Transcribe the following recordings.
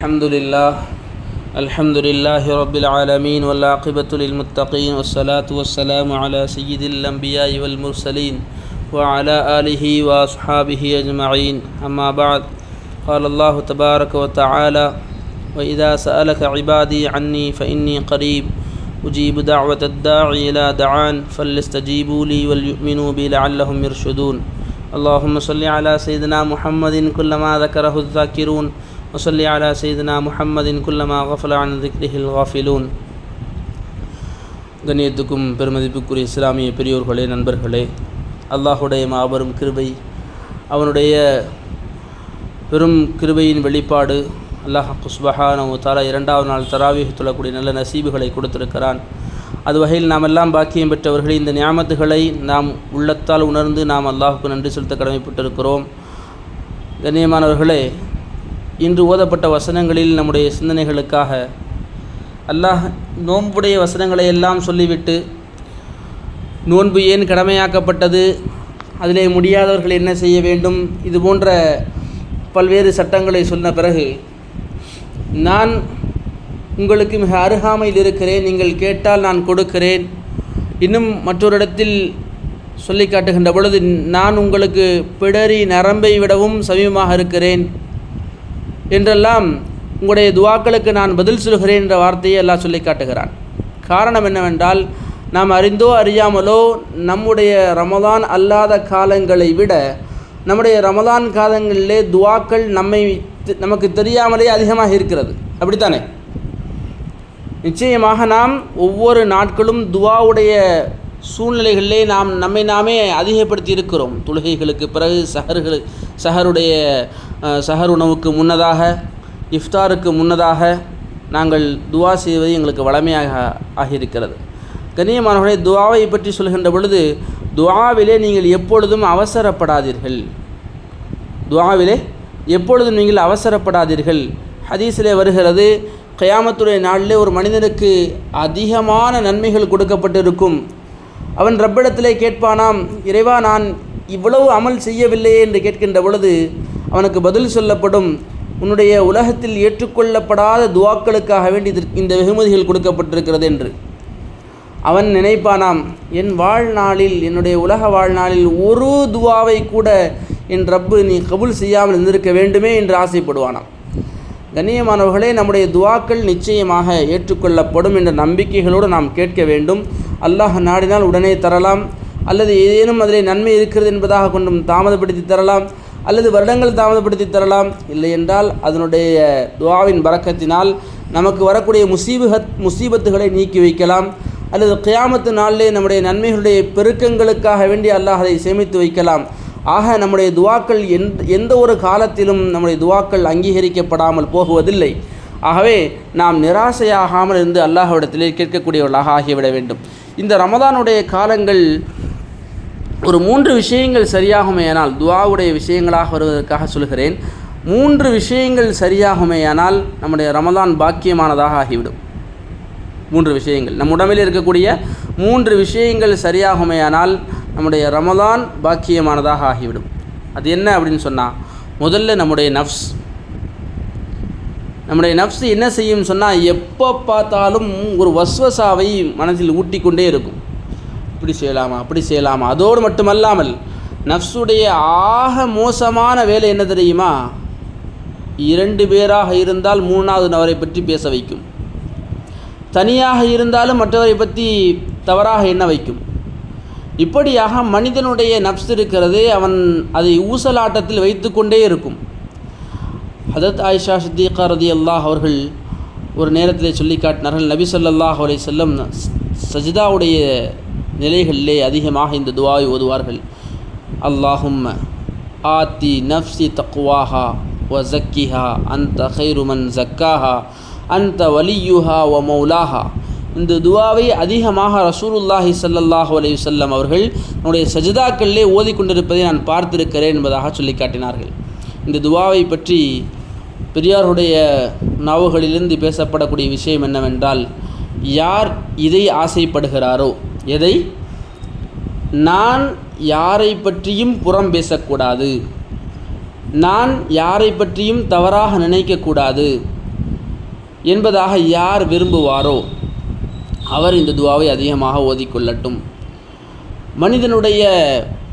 الحمد لله رب العالمين والعاقبة للمتقين والصلاة والسلام على سيد الأنبياء والمرسلين وعلى آله وأصحابه أجمعين أما بعد قال الله تبارك وتعالى وإذا سألك عبادي عني فإني قريب أجيب دعوة الداعي إلى دعان فليستجيبوا لي وليؤمنوا بي لعلهم يرشدون اللهم صل على سيدنا محمد كلما ذكره الذاكرون وصلي على سيدنا محمد كلما غفل عن ذكره الغافلون. கண்ணியத்துக்கும் பெருமதிப்புக்குரிய இஸ்லாமிய பெரியோர்களே, நண்பர்களே, அல்லாஹுடைய மாபெரும் கிருபை, அவனுடைய பெரும் கிருபையின் வெளிப்பாடு அல்லாஹ் சுப்ஹானஹு வ தஆலா இரண்டாவது நாள் தராவீஹ் தொழக்கூடிய நல்ல நசீபுகளை கொடுத்திருக்கிறான். அது வகையில் நாம் எல்லாம் பாக்கியம் பெற்றவர்கள். இந்த நியாமத்துகளை நாம் உள்ளத்தால் உணர்ந்து நாம் அல்லாஹுக்கு நன்றி செலுத்த கடமைப்பட்டிருக்கிறோம். கண்ணியமானவர்களே, இன்று ஓதப்பட்ட வசனங்களில் நம்முடைய சிந்தனைகளுக்காக அல்லாஹ் நோன்புடைய வசனங்களை எல்லாம் சொல்லிவிட்டு நோன்பு ஏன் கடமையாக்கப்பட்டது, அதிலே முடியாதவர்கள் என்ன செய்ய வேண்டும், இது போன்ற பல்வேறு சட்டங்களை சொன்ன பிறகு நான் உங்களுக்கு மிக அருகாமையில் இருக்கிறேன், நீங்கள் கேட்டால் நான் கொடுக்கிறேன், இன்னும் மற்றொரு இடத்தில் சொல்லி காட்டுகின்ற பொழுது நான் உங்களுக்கு பிடரி நரம்பை விடவும் சமீபமாக இருக்கிறேன் என்றெல்லாம் உங்களுடைய துவாக்களுக்கு நான் பதில் சொல்கிறேன் என்ற வார்த்தையை எல்லாம் சொல்லி காட்டுகிறான். காரணம் என்னவென்றால், நாம் அறிந்தோ அறியாமலோ நம்முடைய ரமதான் அல்லாத காலங்களை விட நம்முடைய ரமதான் காலங்களிலே துவாக்கள் நமக்கு தெரியாமலே அதிகமாக இருக்கிறது. அப்படித்தானே? நிச்சயமாக நாம் ஒவ்வொரு நாட்களும் துவாவுடைய சூழ்நிலைகளிலே நம்மை நாமே அதிகப்படுத்தி இருக்கிறோம். தொழுகைகளுக்கு பிறகு சஹர் உணவுக்கு முன்னதாக, இஃப்தாருக்கு முன்னதாக நாங்கள் துவா செய்வது எங்களுக்கு வளமையாக ஆகியிருக்கிறது. கண்ணியமானவர்களே, துவாவை பற்றி சொல்கின்ற பொழுது துவாவிலே நீங்கள் எப்பொழுதும் அவசரப்படாதீர்கள். துவாவிலே எப்பொழுதும் நீங்கள் அவசரப்படாதீர்கள். ஹதீஸிலே வருகிறது, கியாமத்துடைய நாளிலே ஒரு மனிதனுக்கு அதிகமான நன்மைகள் கொடுக்கப்பட்டிருக்கும். அவன் ரப்பிடத்திலே கேட்பானாம், இறைவா, நான் இவ்வளவு அமல் செய்யவில்லையே என்று கேட்கின்ற பொழுது அவனுக்கு பதில் சொல்லப்படும், உன்னுடைய உலகத்தில் ஏற்றுக்கொள்ளப்படாத துவாக்களுக்காக வேண்டி இந்த வெகுமதிகள் கொடுக்கப்பட்டிருக்கிறது என்று. அவன் நினைப்பானாம், என் வாழ்நாளில், என்னுடைய உலக வாழ்நாளில் ஒரு துவாவை கூட என் ரப்பு நீ கபூல் செய்யாமல் இருந்திருக்க வேண்டுமே என்று ஆசைப்படுவானாம். கண்ணியமானவர்களே, நம்முடைய துவாக்கள் நிச்சயமாக ஏற்றுக்கொள்ளப்படும் என்ற நம்பிக்கைகளோடு நாம் கேட்க வேண்டும். அல்லாஹ் நாடினால் உடனே தரலாம், அல்லது ஏதேனும் அதிலே நன்மை இருக்கிறது என்பதாக கொண்டும் தாமதப்படுத்தி தரலாம், அல்லது வருடங்கள் தாமதப்படுத்தி தரலாம். இல்லை என்றால் அதனுடைய துவாவின் பரக்கத்தினால் நமக்கு வரக்கூடிய முசீபத்துகளை நீக்கி வைக்கலாம், அல்லது கியாமத்து நாளிலே நம்முடைய நன்மைகளுடைய பெருக்கங்களுக்காக வேண்டி அல்லாஹ் அதை சேமித்து வைக்கலாம். ஆக நம்முடைய துவாக்கள் எந்த ஒரு காலத்திலும் நம்முடைய துவாக்கள் அங்கீகரிக்கப்படாமல் போகுவதில்லை. ஆகவே நாம் நிராசையாகாமல் இருந்து அல்லாஹ்விடத்திலே கேட்கக்கூடியவர்களாக ஆகிவிட வேண்டும். இந்த ரமதானுடைய காலங்கள் ஒரு 3 விஷயங்கள் சரியாகுமேயானால், துவாவுடைய விஷயங்களாக வருவதற்காக சொல்கிறேன், 3 விஷயங்கள் சரியாகுமேயானால் நம்முடைய ரமதான் பாக்கியமானதாக ஆகிவிடும். 3 விஷயங்கள், நம் உடம்பில் இருக்கக்கூடிய 3 விஷயங்கள் சரியாகுமேயானால் நம்முடைய ரமதான் பாக்கியமானதாக ஆகிவிடும். அது என்ன அப்படின்னு சொன்னால், முதல்ல நம்முடைய நஃப்ஸ் என்ன செய்யும் சொன்னால், எப்போ பார்த்தாலும் ஒரு வஸ்வசாவை மனதில் ஊட்டிக்கொண்டே இருக்கும். இப்படி செய்யலாமா, அப்படி செய்யலாமா. அதோடு மட்டுமல்லாமல் நஃப்ஸுடைய ஆக மோசமான வேலை என்ன தெரியுமா? 2 பேராக இருந்தால் 3வது நபரை பற்றி பேச வைக்கும், தனியாக இருந்தாலும் மற்றவரை பற்றி தவறாக எண்ண வைக்கும். இப்படியாக மனிதனுடைய நஃப்ஸ் இருக்கிறது, அவன் அதை ஊசலாட்டத்தில் வைத்து கொண்டே இருக்கும். ஹதரத் ஆயிஷா சித்திகா ரலியல்லாஹு அவர்கள் ஒரு நேரத்தில் சொல்லி காட்டினார்கள், நபி ஸல்லல்லாஹு அலைஹி வஸல்லம் சஜிதாவுடைய நிலைகளிலே அதிகமாக இந்த துஆவை ஓதுவார்கள். அல்லாஹும்ம ஆத்தி நஃப்ஸி தக்வாஹா வ ஸக்கிஹா அன்த கைரு மன் ஸக்காஹா அன்த வலியுஹா வ மௌலாஹா. இந்த துஆவை அதிகமாக ரசூலுல்லாஹி ஸல்லல்லாஹு அலைஹி வஸல்லம் அவர்கள் நம்முடைய சஜிதாக்களிலே ஓதிக்கொண்டிருப்பதை நான் பார்த்திருக்கிறேன் என்பதாக சொல்லி காட்டினார்கள். இந்த துஆவை பற்றி பெரியாருடைய நாவுகளிலிருந்து பேசப்படக்கூடிய விஷயம் என்னவென்றால், யார் இதை ஆசைப்படுகிறாரோ, எதை, நான் யாரை பற்றியும் புறம் பேசக்கூடாது, நான் யாரை பற்றியும் தவறாக நினைக்கக்கூடாது, என்பதாக யார் விரும்புவாரோ அவர் இந்த துவாவை அதிகமாக ஓதிக்கொள்ளட்டும். மனிதனுடைய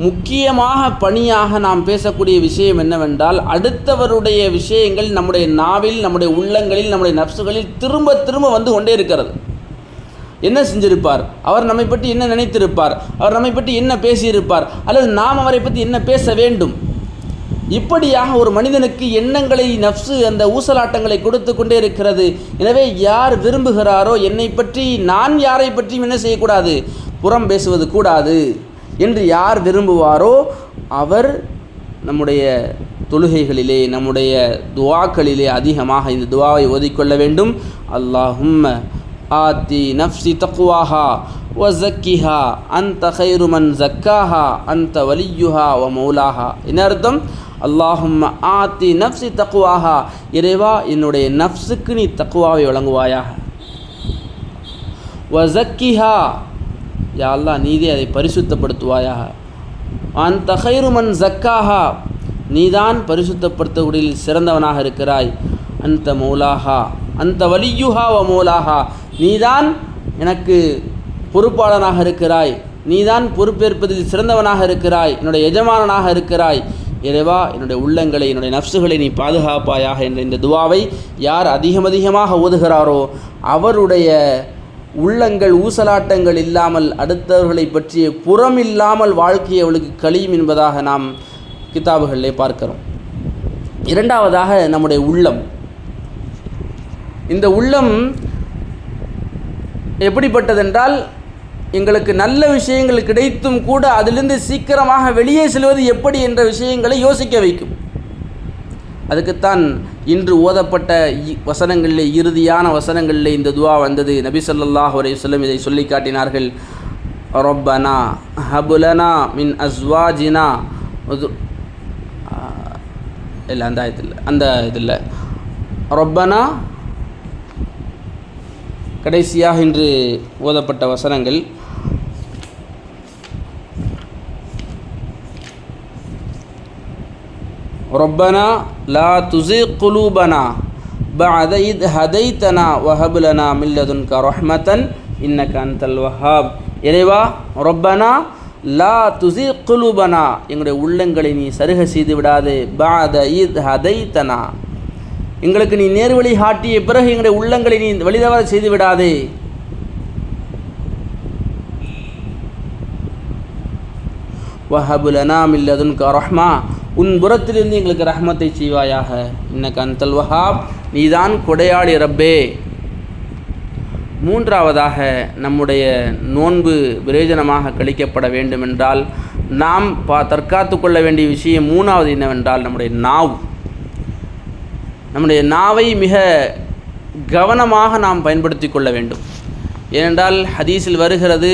முக்கியமாக பணியாக நாம் பேசக்கூடிய விஷயம் என்னவென்றால், அடுத்தவருடைய விஷயங்கள் நம்முடைய நாவில், நம்முடைய உள்ளங்களில், நம்முடைய நப்சுகளில் திரும்ப திரும்ப வந்து கொண்டே இருக்கிறது. என்ன செஞ்சிருப்பார், அவர் நம்மை பற்றி என்ன நினைத்திருப்பார், அவர் நம்மை பற்றி என்ன பேசியிருப்பார், அல்லது நாம் அவரை பற்றி என்ன பேச வேண்டும். இப்படியாக ஒரு மனிதனுக்கு எண்ணங்களை, நப்சு அந்த ஊசலாட்டங்களை கொடுத்து கொண்டே இருக்கிறது. எனவே யார் விரும்புகிறாரோ, என்னை பற்றி நான் யாரை பற்றியும் என்ன செய்யக்கூடாது, புறம் பேசுவது கூடாது என்று யார் விரும்புவாரோ அவர் நம்முடைய தொழுகைகளிலே, நம்முடைய துவாக்களிலே அதிகமாக இந்த துவாவை ஓதிக்கொள்ள வேண்டும். அல்லாஹும்ம ஆத்தி நஃப்ஸி தக்வாஹா வ ஸக்கிஹா அன்த கைரு மன் ஸக்காஹா அன்த வலியுஹா வ மௌலாஹா. என்ன அர்த்தம்? அல்லாஹும்ம ஆத்தி நஃப்ஸி தக்வாஹா, இறைவா என்னுடைய நஃப்ஸுக்கு நீ தக்வாவை வழங்குவாயாக. வ ஸக்கிஹா, யா அல்லாஹ் நீதே அதை பரிசுத்தப்படுத்துவாயாக. அன்த கைரு மன் ஸக்காஹா, நீதான் பரிசுத்தப்படுத்தக்கூடிய சிறந்தவனாக இருக்கிறாய். அன்த மௌலாஹா அன்த வலியுஹா வ மௌலாஹா, நீதான் எனக்கு பொறுப்பாளனாக இருக்கிறாய், நீதான் பொறுப்பேற்பதில் சிறந்தவனாக இருக்கிறாய், என்னுடைய எஜமானனாக இருக்கிறாய். இறைவா என்னுடைய உள்ளங்களை, என்னுடைய நஃப்சுகளை நீ பாதுகாப்பாயாக என்ற இந்த துவாவை யார் அதிகமாக ஓதுகிறாரோ அவருடைய உள்ளங்கள் ஊசலாட்டங்கள் இல்லாமல், அடுத்தவர்களை பற்றிய புறம் இல்லாமல் வாழ்க்கையை அவளுக்கு கழியும் என்பதாக நாம் கிதாபுகளிலே பார்க்கிறோம். இரண்டாவதாக நம்முடைய உள்ளம். இந்த உள்ளம் எப்படிப்பட்டதென்றால், எங்களுக்கு நல்ல விஷயங்கள் கிடைத்தும் கூட அதிலிருந்து சீக்கிரமாக வெளியே செல்வது எப்படி என்ற விஷயங்களை யோசிக்க வைக்கும். அதுக்குத்தான் இன்று ஓதப்பட்ட வசனங்களிலே, இறுதியான வசனங்களிலே இந்த துவா வந்தது. நபி ஸல்லல்லாஹு அலைஹி வஸல்லம் இதை சொல்லி காட்டினார்கள். ரப்பனா ஹபுலனா மின் அஸ்வாஜினா, இல்லை அந்த ஆயத்தில், அந்த இதில் ரப்பனா கடைசியாக இன்று ஓதப்பட்ட வசனங்கள். ரப்பனா லா துஸிக் குலூபனா பஅத இத் ஹதைதனா வஹப் லனா மின் லதுன்க ரஹ்மத்தன் இன்னக அன்தல் வஹ்ஹாப். இறைவா, ரப்பனா லா துஸிக் குலூபனா, எங்களுடைய உள்ளங்களை நீ சருக செய்து விடாதே. பஅத இத் ஹதைதனா, எங்களுக்கு நீ நேர்வழி காட்டிய பிறகு எங்களுடைய உள்ளங்களை நீ வழிதவற செய்து விடாதே. வஹப் லனா மின் லதுன்க ரஹ்மா, உன் புறத்திலிருந்து எங்களுக்கு ரஹ்மத்தை செய்வாயாக. இன்னக அன்தல் வஹ்ஹாப், நீதான் கொடையாளி ரப்பே. மூன்றாவதாக நம்முடைய நோன்பு பிரயோஜனமாக கழிக்கப்பட வேண்டுமென்றால் நாம் தற்காத்து கொள்ள வேண்டிய விஷயம் மூணாவது என்னவென்றால் நம்முடைய நாவு. நம்முடைய நாவை மிக கவனமாக நாம் பயன்படுத்தி கொள்ள வேண்டும். ஏனென்றால் ஹதீஸில் வருகிறது,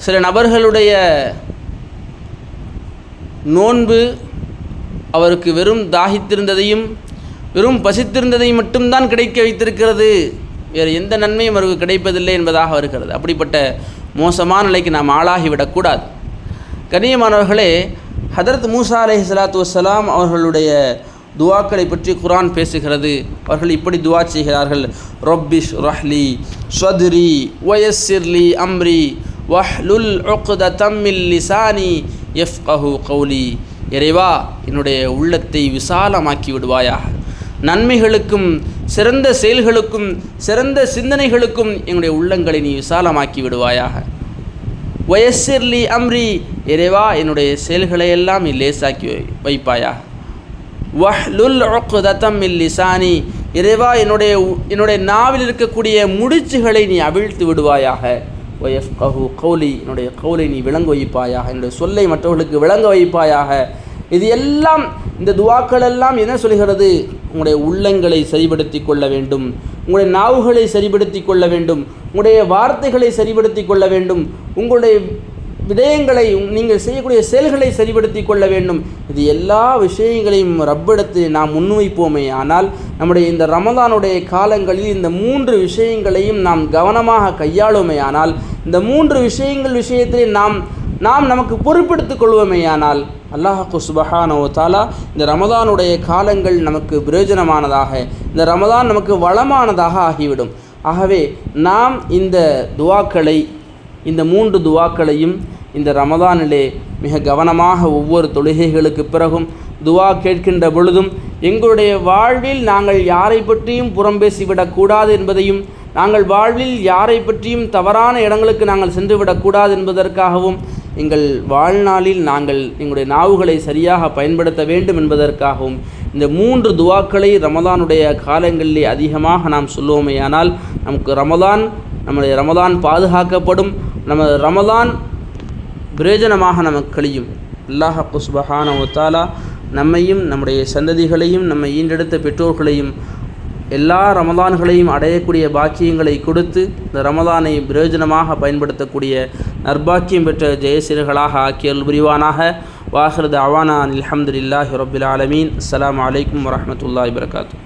சில நபர்களுடைய நோன்பு அவருக்கு வெறும் தாகித்திருந்ததையும் வெறும் பசித்திருந்ததையும் மட்டும்தான் கிடைக்க வைத்திருக்கிறது, வேறு எந்த நன்மையும் அவருக்கு கிடைப்பதில்லை என்பதாக வருகிறது. அப்படிப்பட்ட மோசமான நிலைக்கு நாம் ஆளாகிவிடக்கூடாது. கண்ணியமானவர்களே, ஹதரத் மூசா அலைஹிஸ்ஸலாத்து வஸ்ஸலாம் அவர்களுடைய துவாக்களை பற்றி குர்ஆன் பேசுகிறது. அவர்கள் இப்படி துவா செய்கிறார்கள். ரப்பிஷ் ரஹ்லி ஸ்வத்ரி வயஸ்ஸிர்லி அம்ரி வஹ்லுல் உக்ததம் மின் லிசானி யஃப்கஹு கௌலி. இறைவா, என்னுடைய உள்ளத்தை விசாலமாக்கி விடுவாயாக. நன்மைகளுக்கும் சிறந்த செயல்களுக்கும் சிறந்த சிந்தனைகளுக்கும் என்னுடைய உள்ளங்களை நீ விசாலமாக்கி விடுவாயாக. வயஸ்ஸிர்லி அம்ரி, இறைவா என்னுடைய செயல்களை எல்லாம் நீ லேசாக்கி வைப்பாயாக. வஹ்லுல் உக்ததம் மின் லிசானி, இறைவா என்னுடைய நாவில் இருக்கக்கூடிய முடிச்சுகளை நீ அவிழ்த்து விடுவாயாக. வயஃப்கஹு கௌலி, என்னுடைய கௌலை நீ விளங்க வைப்பாயாக, என்னுடைய சொல்லை மற்றவர்களுக்கு விளங்க வைப்பாயாக. இது எல்லாம், இந்த துவாக்கள் எல்லாம் என்ன சொல்கிறது? உங்களுடைய உள்ளங்களை சரிபடுத்தி கொள்ள வேண்டும், உங்களுடைய நாவுகளை சரிபடுத்தி கொள்ள வேண்டும், உங்களுடைய வார்த்தைகளை சரிபடுத்தி கொள்ள வேண்டும், உங்களுடைய விடயங்களை, நீங்கள் செய்யக்கூடிய செயல்களை சரிபடுத்தி கொள்ள வேண்டும். இது எல்லா விஷயங்களையும் ரப்பிடத்தில் நாம் முன்வைப்போமே ஆனால் நம்முடைய இந்த ரமதானுடைய காலங்களில் இந்த 3 விஷயங்களையும் நாம் கவனமாக கையாளுமே ஆனால், இந்த 3 விஷயத்திலே நாம் நமக்கு பொறுப்பெடுத்துக் கொள்வோமே ஆனால் அல்லாஹ் சுப்ஹானஹு வ தஆலா இந்த ரமதானுடைய காலங்கள் நமக்கு பிரயோஜனமானதாக, இந்த ரமதான் நமக்கு வளமானதாக ஆகிவிடும். ஆகவே நாம் இந்த துவாக்களை, இந்த 3 துவாக்களையும் இந்த ரமதானிலே மிக கவனமாக ஒவ்வொரு தொழுகைகளுக்கு பிறகும் துவா கேட்கின்ற பொழுதும் எங்களுடைய வாழ்வில் நாங்கள் யாரை பற்றியும் புறம் பேசிவிடக்கூடாது என்பதையும், நாங்கள் வாழ்வில் யாரை பற்றியும் தவறான இடங்களுக்கு நாங்கள் சென்றுவிடக்கூடாது என்பதற்காகவும், எங்கள் வாழ்நாளில் நாங்கள் எங்களுடைய நாவுகளை சரியாக பயன்படுத்த வேண்டும் என்பதற்காகவும் இந்த 3 துவாக்களை ரமதானுடைய காலங்களிலே அதிகமாக நாம் சொல்லுவோமேயானால் நம்முடைய ரமதான் பாதுகாக்கப்படும், நமது ரமதான் பிரயோஜனமாக நமக்கு கழியும். அல்லாஹ் சுப்ஹானஹு வ தஆலா நம்மையும் நம்முடைய சந்ததிகளையும் நம்மை ஈண்டெடுத்த பெற்றோர்களையும் எல்லா ரமதான்களையும் அடையக்கூடிய பாக்கியங்களை கொடுத்து இந்த ரமதானை பிரயோஜனமாக பயன்படுத்தக்கூடிய நற்பாக்கியம் பெற்ற ஜெயசீலர்களாக ஆக்கியல் புரிவானாக. வாஹிரு தஅவானா அல்ஹம்துலில்லாஹி ரப்பில் ஆலமீன். அஸ்ஸலாமு அலைக்கும் வரஹ்மத்துல்லாஹி வபரகாத்துஹு.